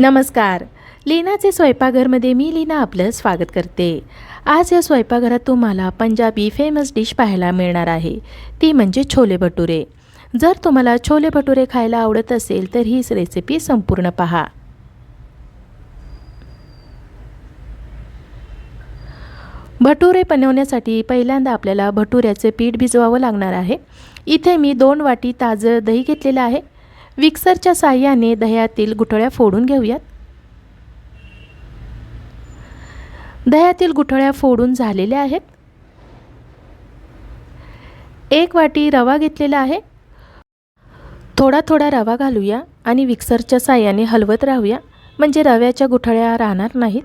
नमस्कार. लीनाचे स्वयंपाकघरमध्ये मी लीना आपलं स्वागत करते. आज या स्वयंपाकघरात तुम्हाला पंजाबी फेमस डिश पाहायला मिळणार आहे, ती म्हणजे छोले भटुरे. जर तुम्हाला छोले भटुरे खायला आवडत असेल तर हीच रेसिपी संपूर्ण पहा. भटुरे बनवण्यासाठी पहिल्यांदा आपल्याला भटुऱ्याचे पीठ भिजवावं लागणार आहे. इथे मी 2 वाटी ताजं दही घेतलेलं आहे. मिक्सरच्या साहाय्याने दह्यातील गुठळ्या फोडून घेऊयात. दह्यातील गुठळ्या फोडून झालेल्या आहेत. 1 वाटी रवा घेतलेला आहे. थोडा थोडा रवा घालूया आणि मिक्सरच्या साहाय्याने हलवत राहूया, म्हणजे रव्याच्या गुठळ्या राहणार नाहीत.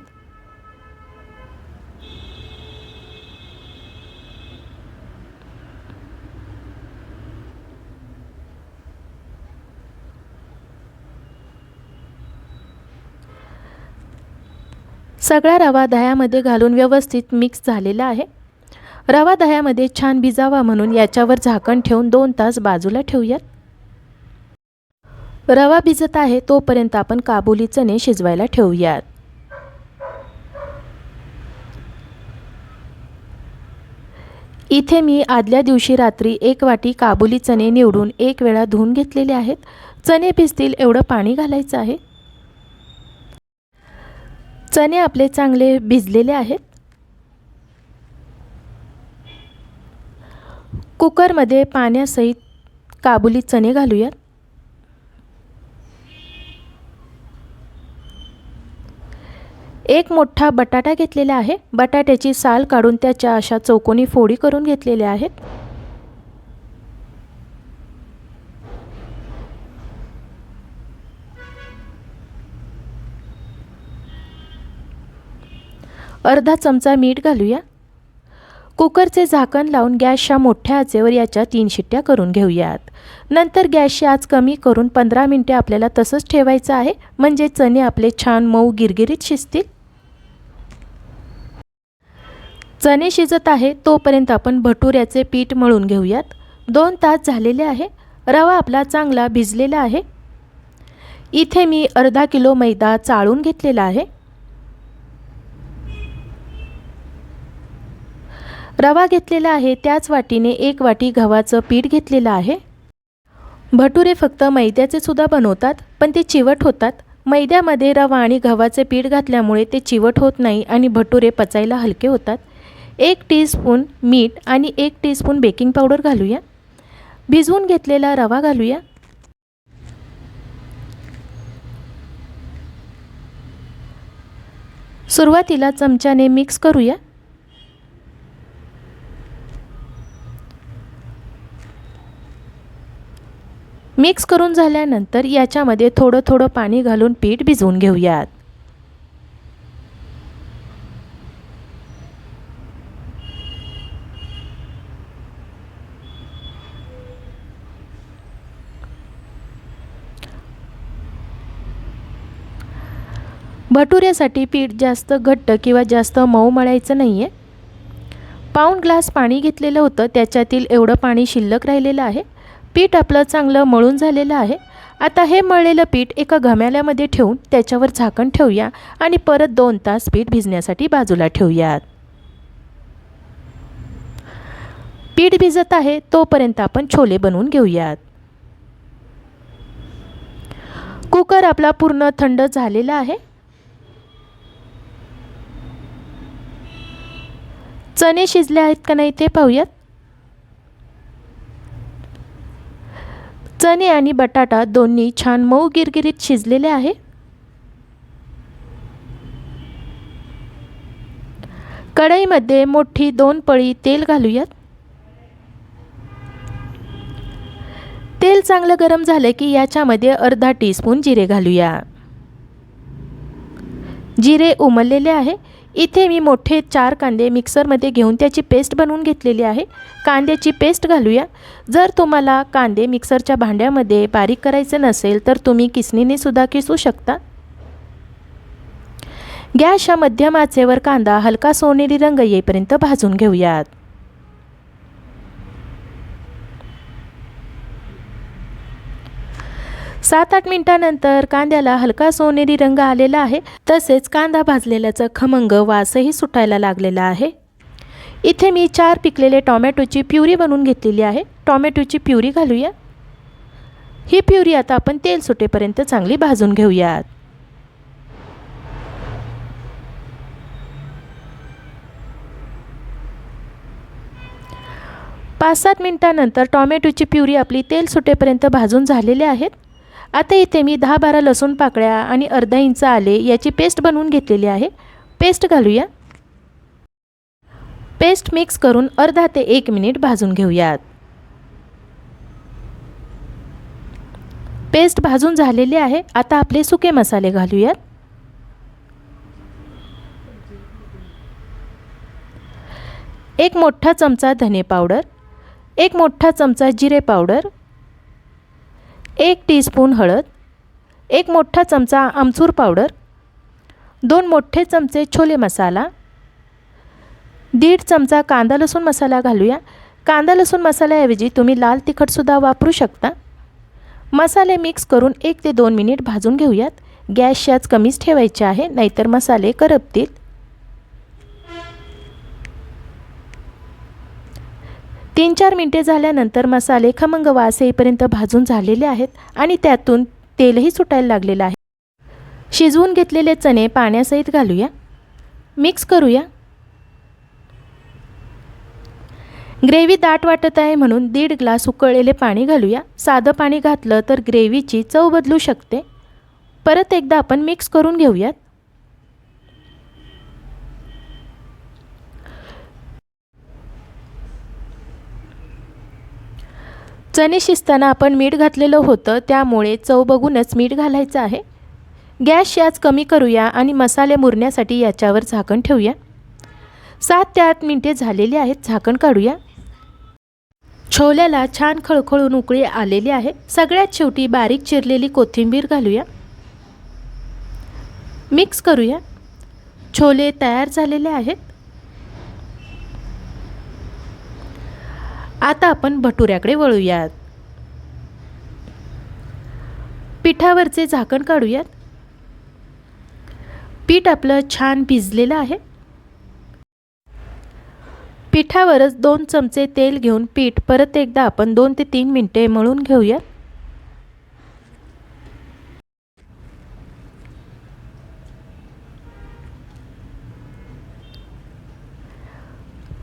सगळा रवा दह्यामध्ये घालून व्यवस्थित मिक्स झालेला आहे. रवा दह्यामध्ये छान भिजावा म्हणून याच्यावर झाकण ठेवून 2 तास बाजूला ठेवूयात. रवा भिजत आहे तोपर्यंत आपण काबुली चणे शिजवायला ठेवूयात. इथे मी आदल्या दिवशी रात्री 1 वाटी काबुली चणे निवडून 1 वेळा धुवून घेतलेले आहेत. चणे भिजतील एवढं पाणी घालायचं आहे. चणे आपले चांगले भिजलेले आहेत. कुकरमध्ये पाण्यासहित काबुली चणे घालूयात. एक मोठा बटाटा घेतलेला आहे. बटाट्याची साल काढून त्याच्या अशा चौकोनी फोडी करून घेतलेल्या आहेत. अर्धा चमचा मीठ घालूया. कुकरचे झाकण लावून गॅसच्या मोठ्या आचेवर याच्या 3 शिट्ट्या करून घेऊयात. नंतर गॅसची आच कमी करून 15 मिनिटे आपल्याला तसंच ठेवायचं आहे, म्हणजे चणे आपले छान मऊ गिरगिरीत शिजतील. चणे शिजत आहे तोपर्यंत आपण भटुऱ्याचे पीठ मळून घेऊयात. 2 तास झालेले आहे. रवा आपला चांगला भिजलेला आहे. इथे मी अर्धा किलो मैदा चाळून घेतलेला आहे. रवा घेतलेला आहे त्याच वाटीने 1 वाटी गव्हाचं पीठ घेतलेलं आहे. भटुरे फक्त मैद्याचे सुद्धा बनवतात, पण ते चिवट होतात. मैद्यामध्ये रवा आणि गव्हाचे पीठ घातल्यामुळे ते चिवट होत नाही आणि भटुरे पचायला हलके होतात. 1 टीस्पून मीठ आणि 1 टीस्पून बेकिंग पावडर घालूया. भिजवून घेतलेला रवा घालूया. सुरुवातीला चमच्याने मिक्स करूया. मिक्स करून झाल्यानंतर याच्यामध्ये थोडं थोडं पाणी घालून पीठ भिजवून घेऊयात. भटुऱ्यासाठी पीठ जास्त घट्ट किंवा जास्त मऊ मळायचं नाही आहे. पाऊण ग्लास पाणी घेतलेलं होतं, त्याच्यातील एवढं पाणी शिल्लक राहिलेलं आहे. पीठ आपलं चांगलं मळून झालेलं आहे. आता हे मळलेलं पीठ एका घमेल्यामध्ये ठेवून त्याच्यावर झाकण ठेवूया आणि परत 2 तास पीठ भिजण्यासाठी बाजूला ठेवूयात. पीठ भिजत आहे तोपर्यंत आपण छोले बनवून घेऊयात. कुकर आपला पूर्ण थंड झालेला आहे. चणे शिजले आहेत का नाही ते पाहूयात. चणे आणि बटाटा दोन्ही छान मऊ गिरगिरीत शिजलेले आहे. कढईमध्ये मोठी 2 पळी तेल घालूयात. तेल चांगलं गरम झालं की याच्यामध्ये अर्धा टीस्पून जिरे घालूया. जिरे उमललेले आहे. इथे मी मोठे 4 कांदे मिक्सरमध्ये घेऊन त्याची पेस्ट बनवून घेतलेली आहे. कांद्याची पेस्ट घालूया. जर तुम्हाला कांदे मिक्सरच्या भांड्यामध्ये बारीक करायचे नसेल तर तुम्ही किसणीने सुद्धा किसू शकता. गॅसच्या मध्यम आचेवर कांदा हलका सोनेरी रंग येईपर्यंत भाजून घेऊयात. 7-8 मिनिटांनंतर कांद्याला हलका सोनेरी रंग आलेला आहे, तसेच कांदा भाजलेल्याचा खमंग वासही सुटायला लागलेला आहे। इथे मी 4 पिकलेले टोमॅटोची प्युरी बनवून घेतलेली आहे। टोमॅटोची प्युरी घालूया। ही प्युरी आता आपण तेल सुटेपर्यंत चांगली भाजून घेऊयात। 5-7 मिनिटांनंतर टोमॅटोची प्युरी आपली तेल सुटेपर्यंत भाजून झालेली आहेत। आता इथे मी 10-12 लसूण पाकळ्या आणि अर्धा इंच आले याची पेस्ट बनवून घेतलेली आहे। पेस्ट घालूया। पेस्ट मिक्स करून अर्धा ते 1 मिनिट भाजून घेऊयात। पेस्ट भाजून झालेली आहे। आता आपले सुके मसाले घालूयात। एक मोठा चमचा धने पावडर, 1 मोठा चमचा जिरे पावडर, 1 टीस्पून हळद, 1 मोठा चमचा आमचूर पावडर, 2 मोठे चमचे छोले मसाला, 1.5 चमचा कांदा लसूण मसाला घालूया। कांदा लसूण मसाल्याऐवजी तुम्ही लाल तिखट सुद्धा वापरू शकता। मसाले मिक्स करून 1 ते 2 मिनिट भाजून घेऊयात। गॅस याच कमीच ठेवायचे आहे, नाहीतर मसाले करपतील। 3-4 मिनिटे झाल्यानंतर मसाले खमंग वास येईपर्यंत भाजून झालेले आहेत आणि त्यातून तेलही सुटायला लागलेलं आहे। शिजवून घेतलेले चणे पाण्यासहित घालूया। मिक्स करूया। ग्रेव्ही दाट वाटत आहे म्हणून 1.5 ग्लास उकळलेले पाणी घालूया। साधं पाणी घातलं तर ग्रेव्हीची चव बदलू शकते। परत एकदा आपण मिक्स करून घेऊयात। चणे शिजताना आपण मीठ घातलेलं होतं, त्यामुळे चव बघूनच मीठ घालायचं आहे। गॅस याच कमी करूया आणि मसाले मुरण्यासाठी याच्यावर झाकण ठेवूया। 7 ते 8 मिनिटे झालेली आहेत। झाकण काढूया। छोल्याला छान खळखळून उकळी आलेली आहे। सगळ्यात शेवटी बारीक चिरलेली कोथिंबीर घालूया। मिक्स करूया। छोले तयार झालेले आहेत। आता आपण भटुऱ्याकडे वळूयात। पिठावरचे झाकण काढूयात। पीठ आपलं छान भिजलेलं आहे। पिठावरच 2 चमचे तेल घेऊन पीठ परत एकदा आपण 2 ते 3 मिनिटे मळून घेऊयात।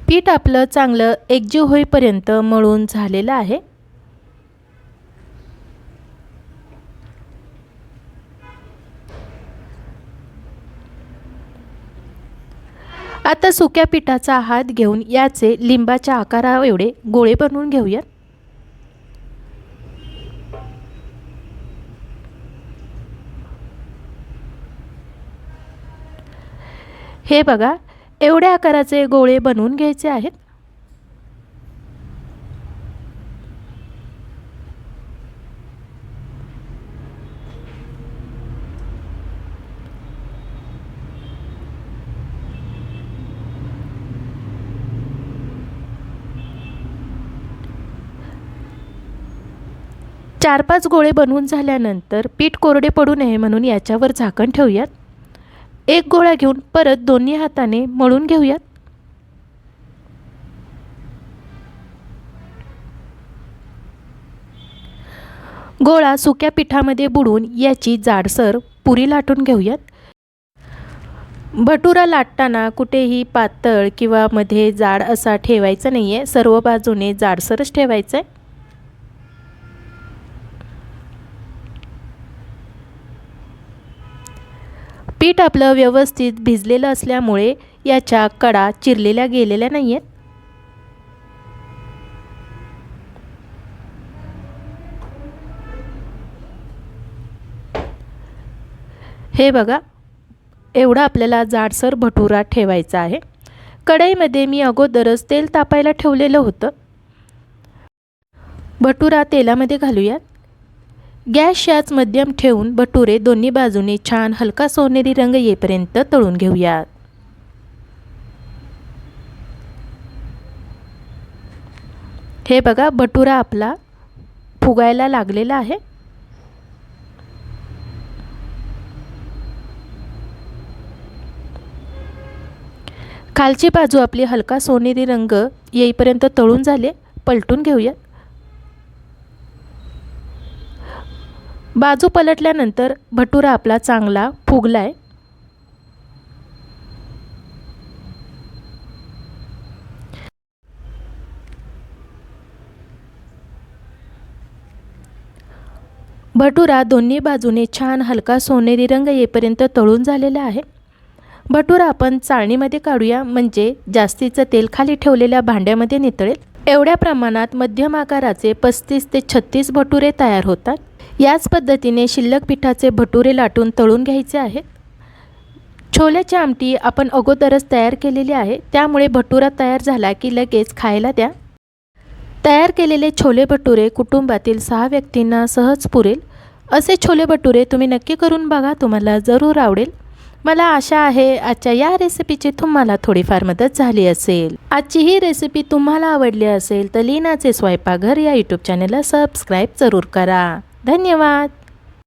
पीठ आपलं चांगलं एकजीव होईपर्यंत मळून झालेलं आहे। आता सुक्या पिठाचा हात घेऊन याचे लिंबाच्या आकाराएवढे गोळे बनवून घेऊयात। हे बघा, एवढ्या आकाराचे गोळे बनवून घ्यायचे आहेत। चार 5 गोळे बनवून झाल्यानंतर पीठ कोरडे पडू नये म्हणून याच्यावर झाकण ठेवूयात। एक गोळा घेऊन परत दोन्ही हाताने मळून घेऊयात। गोळा सुक्या पिठामध्ये बुडवून याची जाडसर पुरी लाटून घेऊयात। भटुरा लाटताना कुठेही पातळ किंवा मध्ये जाड असा ठेवायचा नाहीये, सर्व बाजूने जाडसरच ठेवायचं आहे। पीठ आपलं व्यवस्थित भिजलेलं असल्यामुळे याच्या कडा चिरलेल्या गेलेल्या नाहीयेत। हे बघा, एवढा आपल्याला जाडसर भटुरा ठेवायचा आहे। कढईमध्ये मी अगोदरच तेल तापायला ठेवलेलं होतं। भटुरा तेलामध्ये घालूयात। गॅस याच मध्यम ठेवून भटुरे दोन्ही बाजूने छान हलका सोनेरी रंग येईपर्यंत तळून घेऊयात। हे बघा, भटुरा आपला फुगायला लागलेला आहे। खालची बाजू आपली हलका सोनेरी रंग येईपर्यंत तळून झाले. पलटून घेऊया. बाजू पलटल्यानंतर भटुरा आपला चांगला फुगला आहे. भटुरा दोन्ही बाजूने छान हलका सोनेरी रंग येईपर्यंत तळून झालेला आहे. भटुरा आपण चाळणीमध्ये काढूया, म्हणजे जास्तीचं तेल खाली ठेवलेल्या भांड्यामध्ये नितळेल. एवढ्या प्रमाणात मध्यम आकाराचे 35 ते 36 भटुरे तयार होतात. याच पद्धतीने शिल्लक पिठाचे भटुरे लाटून तळून घ्यायचे आहेत. छोल्याची आमटी आपण अगोदरच तयार केलेली आहे, त्यामुळे भटुरा तयार झाला की लगेच खायला द्या. तयार केलेले छोले भटुरे कुटुंबातील 6 व्यक्तींना सहज पुरेल. असे छोले भटुरे तुम्ही नक्की करून बघा, तुम्हाला जरूर आवडेल. मला आशा आहे आजच्या या रेसिपीची तुम्हाला थोडीफार मदत झाली असेल. आजची ही रेसिपी तुम्हाला आवडली असेल तर लीनाचे स्वयंपाकघर या यूट्यूब चॅनलला सबस्क्राईब जरूर करा. धन्यवाद.